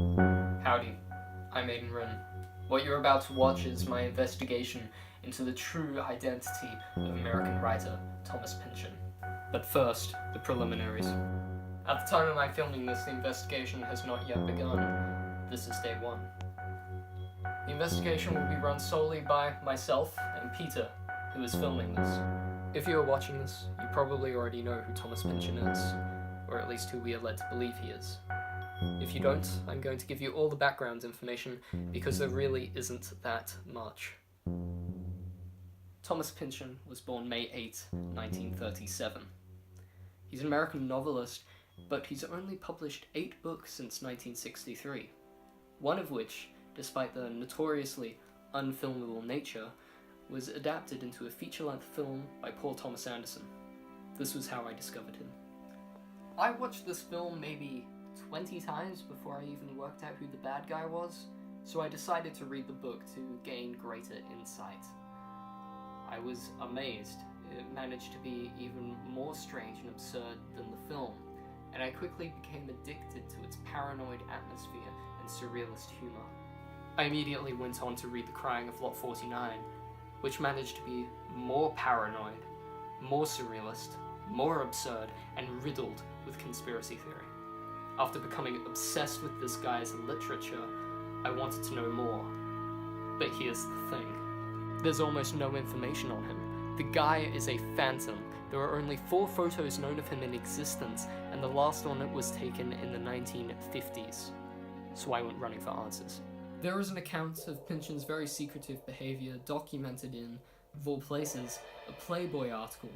Howdy, I'm Aiden Wren. What you're about to watch is my investigation into the true identity of American writer Thomas Pynchon. But first, the preliminaries. At the time of my filming this, the investigation has not yet begun. This is day one. The investigation will be run solely by myself and Peter, who is filming this. If you are watching this, you probably already know who Thomas Pynchon is, or at least who we are led to believe he is. If you don't, I'm going to give you all the background information because there really isn't that much. Thomas Pynchon was born May 8, 1937. He's an American novelist, but he's only published 8 books since 1963, one of which, despite the notoriously unfilmable nature, was adapted into a feature-length film by Paul Thomas Anderson. This was how I discovered him. I watched this film maybe 20 times before I even worked out who the bad guy was, so I decided to read the book to gain greater insight. I was amazed. It managed to be even more strange and absurd than the film, and I quickly became addicted to its paranoid atmosphere and surrealist humor. I immediately went on to read The Crying of Lot 49, which managed to be more paranoid, more surrealist, more absurd, and riddled with conspiracy theory. After becoming obsessed with this guy's literature, I wanted to know more. But here's the thing. There's almost no information on him. The guy is a phantom. There are only 4 photos known of him in existence, and the last one was taken in the 1950s. So I went running for answers. There is an account of Pynchon's very secretive behavior documented in, of all places, a Playboy article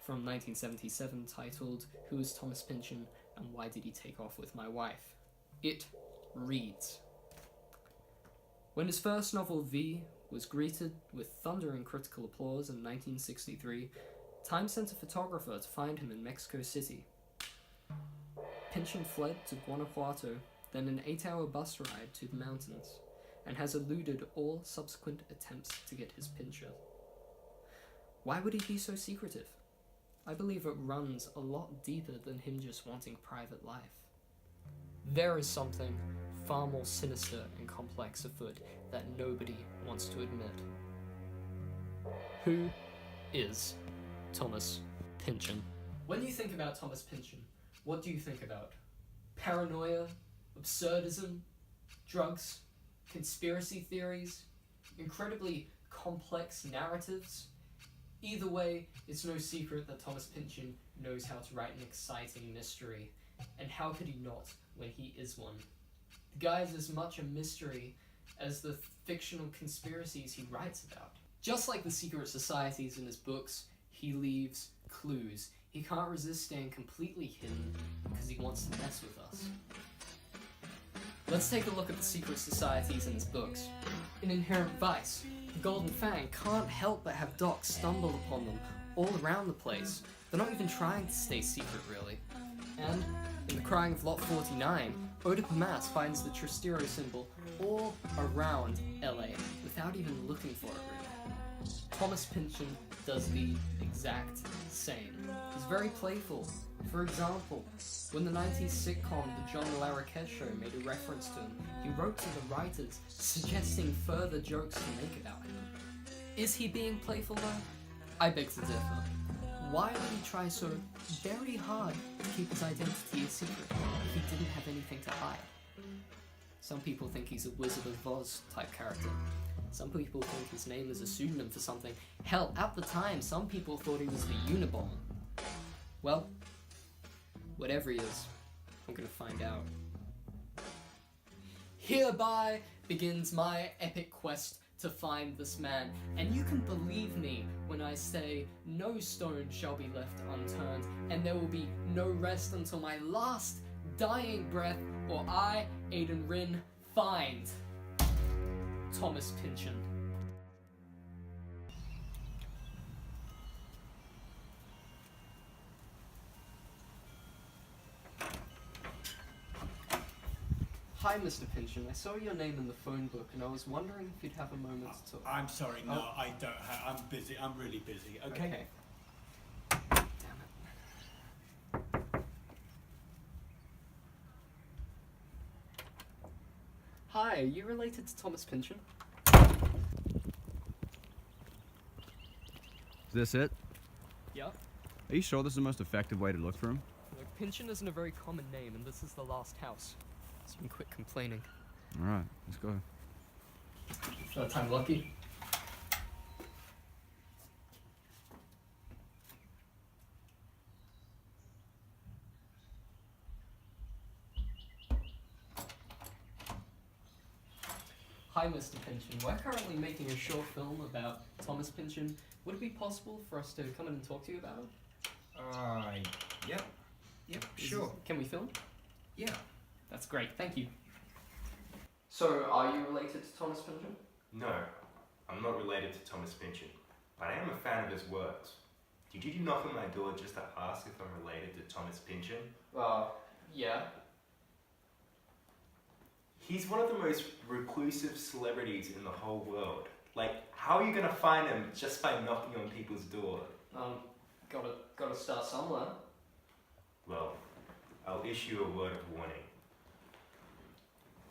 from 1977 titled "Who is Thomas Pynchon and Why Did He Take Off with My Wife?" It reads: when his first novel V was greeted with thundering critical applause in 1963, Time sent a photographer to find him in Mexico City. Pynchon fled to Guanajuato, then an 8-hour bus ride to the mountains, and has eluded all subsequent attempts to get his picture. Why would he be so secretive? I believe it runs a lot deeper than him just wanting private life. There is something far more sinister and complex afoot that nobody wants to admit. Who is Thomas Pynchon? When you think about Thomas Pynchon, what do you think about? Paranoia? Absurdism? Drugs? Conspiracy theories? Incredibly complex narratives? Either way, it's no secret that Thomas Pynchon knows how to write an exciting mystery, and how could he not when he is one? The guy is as much a mystery as the fictional conspiracies he writes about. Just like the secret societies in his books, he leaves clues. He can't resist staying completely hidden because he wants to mess with us. Let's take a look at the secret societies in his books. In Inherent Vice, the Golden Fang can't help but have Doc stumble upon them all around the place. They're not even trying to stay secret, really. And in The Crying of Lot 49, Oedipumas finds the Trastero symbol all around LA without even looking for it, really. Thomas Pynchon does the exact same. He's very playful. For example, when the 90s sitcom The John Larroquette Show made a reference to him, he wrote to the writers suggesting further jokes to make about him. Is he being playful though? I beg to differ. Why would he try so very hard to keep his identity a secret if he didn't have anything to hide? Some people think he's a Wizard of Oz type character. Some people think his name is a pseudonym for something. Hell, at the time, some people thought he was the Unabomber. Well, whatever he is, I'm gonna find out. Hereby begins my epic quest to find this man, and you can believe me when I say no stone shall be left unturned, and there will be no rest until my last dying breath, or I, Aiden Wren, find Thomas Pynchon. Hi, Mr. Pynchon. I saw your name in the phone book, and I was wondering if you'd have a moment to talk. I'm sorry, no, I don't have, I'm busy, I'm really busy, okay? Damn it. Hi, are you related to Thomas Pynchon? Is this it? Yeah. Are you sure this is the most effective way to look for him? Look, Pynchon isn't a very common name, and this is the last house. So you can quit complaining. Alright, let's go. Third time lucky. Hi, Mr. Pynchon. We're currently making a short film about Thomas Pynchon. Would it be possible for us to come in and talk to you about him? Yep. Yep, sure. Can we film? Yeah. That's great, thank you. So, are you related to Thomas Pynchon? No, I'm not related to Thomas Pynchon, but I am a fan of his works. Did you knock on my door just to ask if I'm related to Thomas Pynchon? Yeah. He's one of the most reclusive celebrities in the whole world. Like, how are you gonna find him just by knocking on people's door? Gotta start somewhere. Well, I'll issue a word of warning.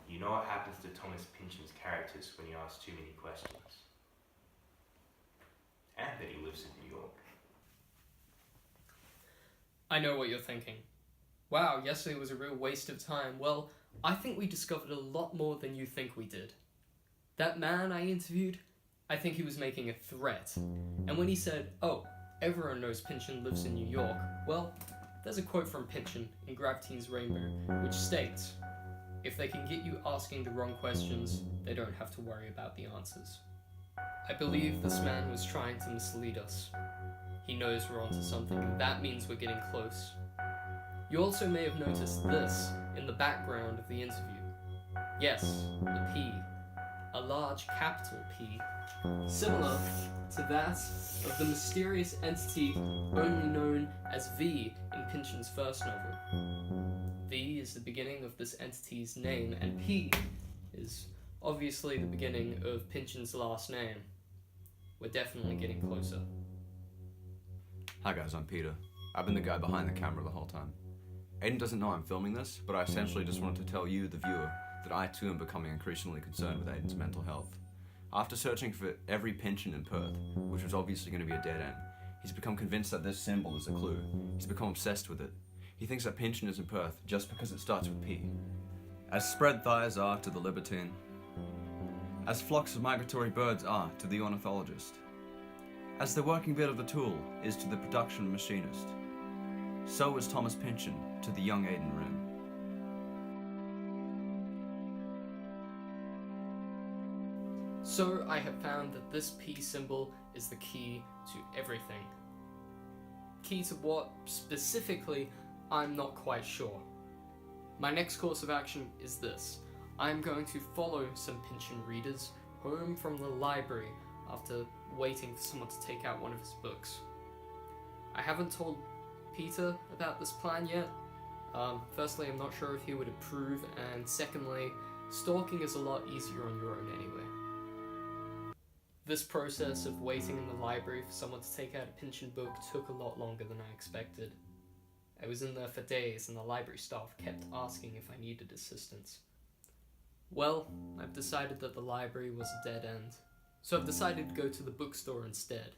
You know what happens to Thomas Pynchon's characters when you ask too many questions. And that he lives in New York. I know what you're thinking. Wow, yesterday was a real waste of time. Well, I think we discovered a lot more than you think we did. That man I interviewed, I think he was making a threat. And when he said, oh, everyone knows Pynchon lives in New York, well, there's a quote from Pynchon in Gravity's Rainbow, which states, if they can get you asking the wrong questions, they don't have to worry about the answers. I believe this man was trying to mislead us. He knows we're onto something, and that means we're getting close. You also may have noticed this in the background of the interview. Yes, the P. A large capital P. Similar to that of the mysterious entity only known as V in Pynchon's first novel. V is the beginning of this entity's name, and P is obviously the beginning of Pynchon's last name. We're definitely getting closer. Hi guys, I'm Peter. I've been the guy behind the camera the whole time. Aiden doesn't know I'm filming this, but I essentially just wanted to tell you, the viewer, that I too am becoming increasingly concerned with Aiden's mental health. After searching for every Pynchon in Perth, which was obviously going to be a dead end, he's become convinced that this symbol is a clue. He's become obsessed with it. He thinks that Pynchon is in Perth just because it starts with P. As spread thighs are to the libertine, as flocks of migratory birds are to the ornithologist, as the working bit of the tool is to the production machinist, so is Thomas Pynchon to the young Aiden Wren. So I have found that this P symbol is the key to everything. Key to what specifically, I'm not quite sure. My next course of action is this. I'm going to follow some Pynchon readers home from the library after waiting for someone to take out one of his books. I haven't told Peter about this plan yet. Firstly, I'm not sure if he would approve, and secondly, stalking is a lot easier on your own anyway. This process of waiting in the library for someone to take out a Pynchon book took a lot longer than I expected. I was in there for days, and the library staff kept asking if I needed assistance. Well, I've decided that the library was a dead end, so I've decided to go to the bookstore instead.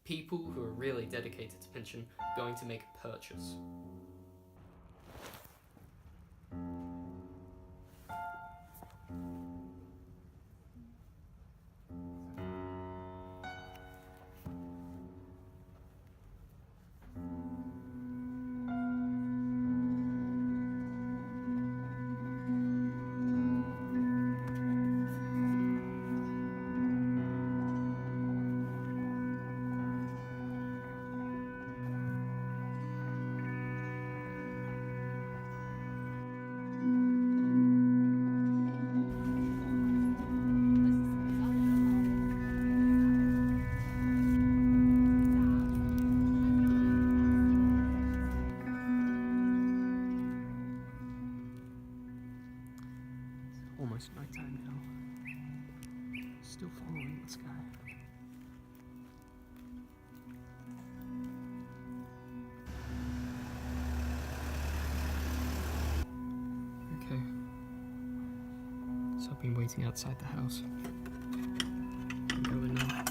People who are really dedicated to Pynchon going to make a purchase. Almost nighttime now. Still following this guy. Okay. So I've been waiting outside the house. I'm going now.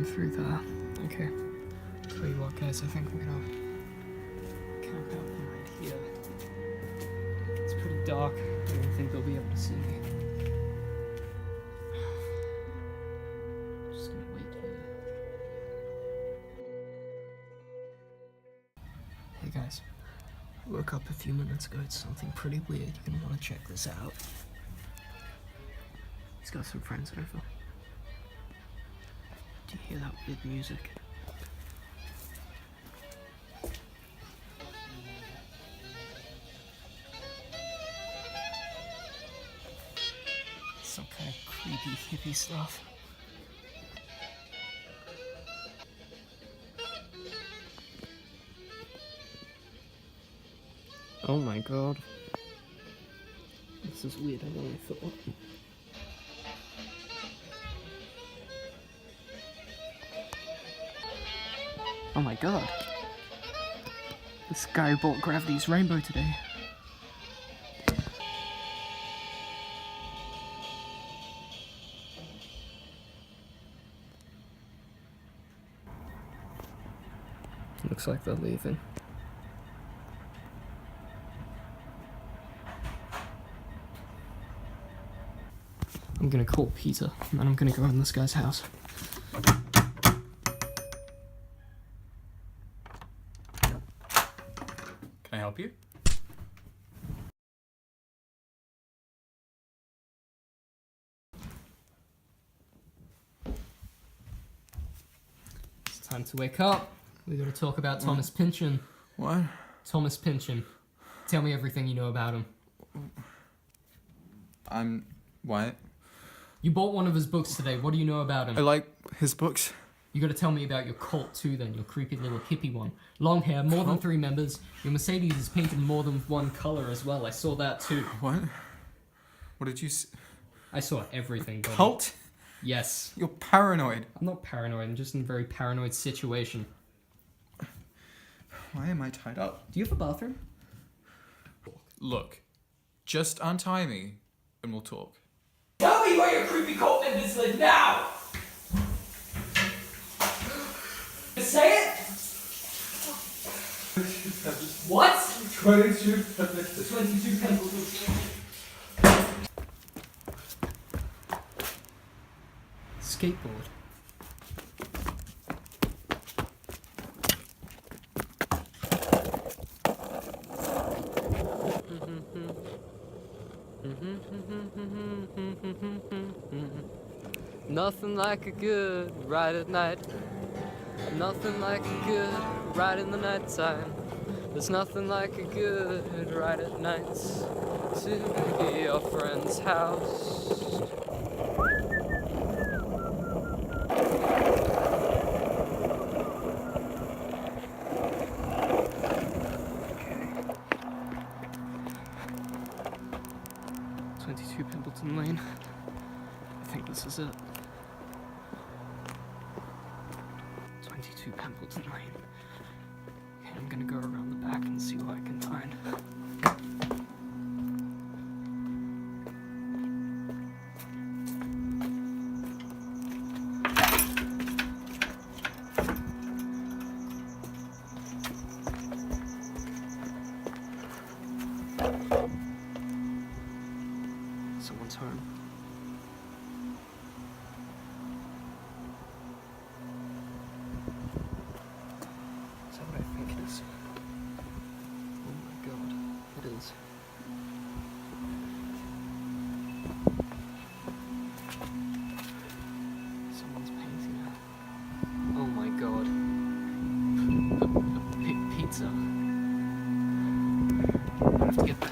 Through there. Okay. Tell you what, guys, I think I'm gonna camp out right here. It's pretty dark. I don't think they'll be able to see me. Just gonna wait here. Hey guys, I woke up a few minutes ago. It's something pretty weird. You're gonna want to check this out. He's got some friends over. Do you hear that weird music? Some kind of creepy hippie stuff. Oh my god. This is weirder than I thought. Oh my god. This guy bought Gravity's Rainbow today. Looks like they're leaving. I'm gonna call Peter, and I'm gonna go in this guy's house. Can I help you? It's time to wake up. We gotta talk about Thomas Pynchon. What? Thomas Pynchon. Tell me everything you know about him. What? You bought one of his books today. What do you know about him? I like his books. You gotta tell me about your cult too then, your creepy little hippie one. Long hair, more than 3 members. Your Mercedes is painted more than one color as well. I saw that too. What? What did you I saw everything, buddy. Cult? Yes. You're paranoid. I'm not paranoid, I'm just in a very paranoid situation. Why am I tied up? Do you have a bathroom? Look, just untie me and we'll talk. Tell me where your creepy cult members live now! Say it! What? 22 22 pencils. Skateboard. Nothing like a good ride at night. Nothing like a good ride in the night time. There's nothing like a good ride at night to your friend's house. Okay. 22 Pimpleton Lane. I think this is it. 22 Pimpleton Lane. Okay, I'm gonna go around the back and see what I can find. Someone's home. Is that what I think it is? Oh my god, it is. Someone's painting it. Oh my god. A pizza. I have to get back.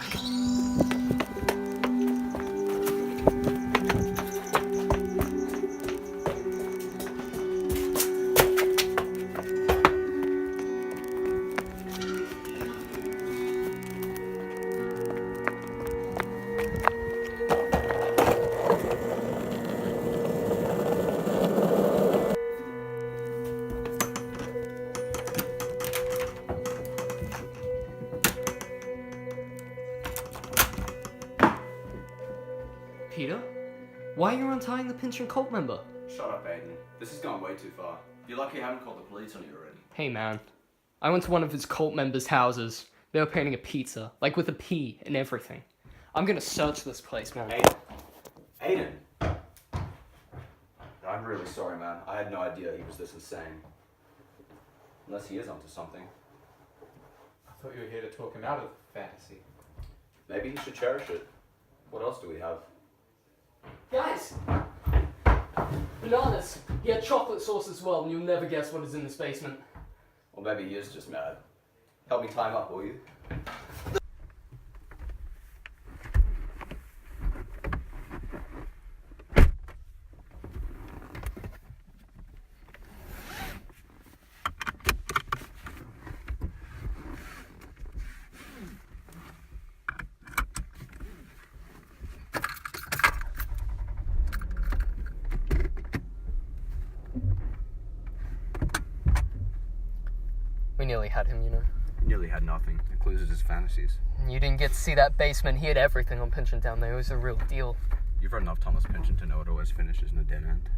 Peter? Why are you untying the Pynchon cult member? Shut up, Aiden. This has gone way too far. You're lucky I haven't called the police on you already. Hey man, I went to one of his cult members' houses. They were painting a pizza, like with a P and everything. I'm gonna search this place, man. Aiden! I'm really sorry, man. I had no idea he was this insane. Unless he is onto something. I thought you were here to talk him out of fantasy. Maybe he should cherish it. What else do we have? Guys! Bananas! He had chocolate sauce as well, and you'll never guess what is in this basement. Or maybe he is just mad. Help me tie him up, will you? We nearly had him, you know. Nearly had nothing. Includes his fantasies. You didn't get to see that basement. He had everything on Pynchon down there. It was a real deal. You've read enough Thomas Pynchon to know it always finishes in a dead end.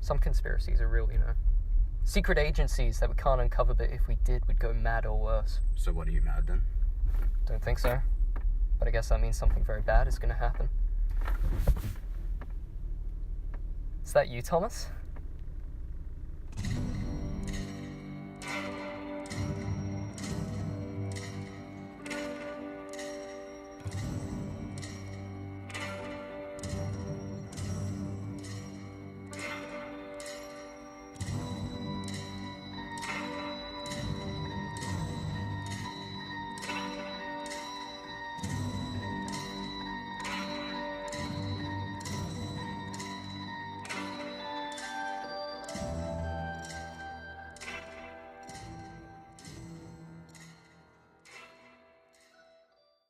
Some conspiracies are real, you know. Secret agencies that we can't uncover, but if we did, we'd go mad or worse. So what, are you mad then? Don't think so. But I guess that means something very bad is gonna happen. Is that you, Thomas?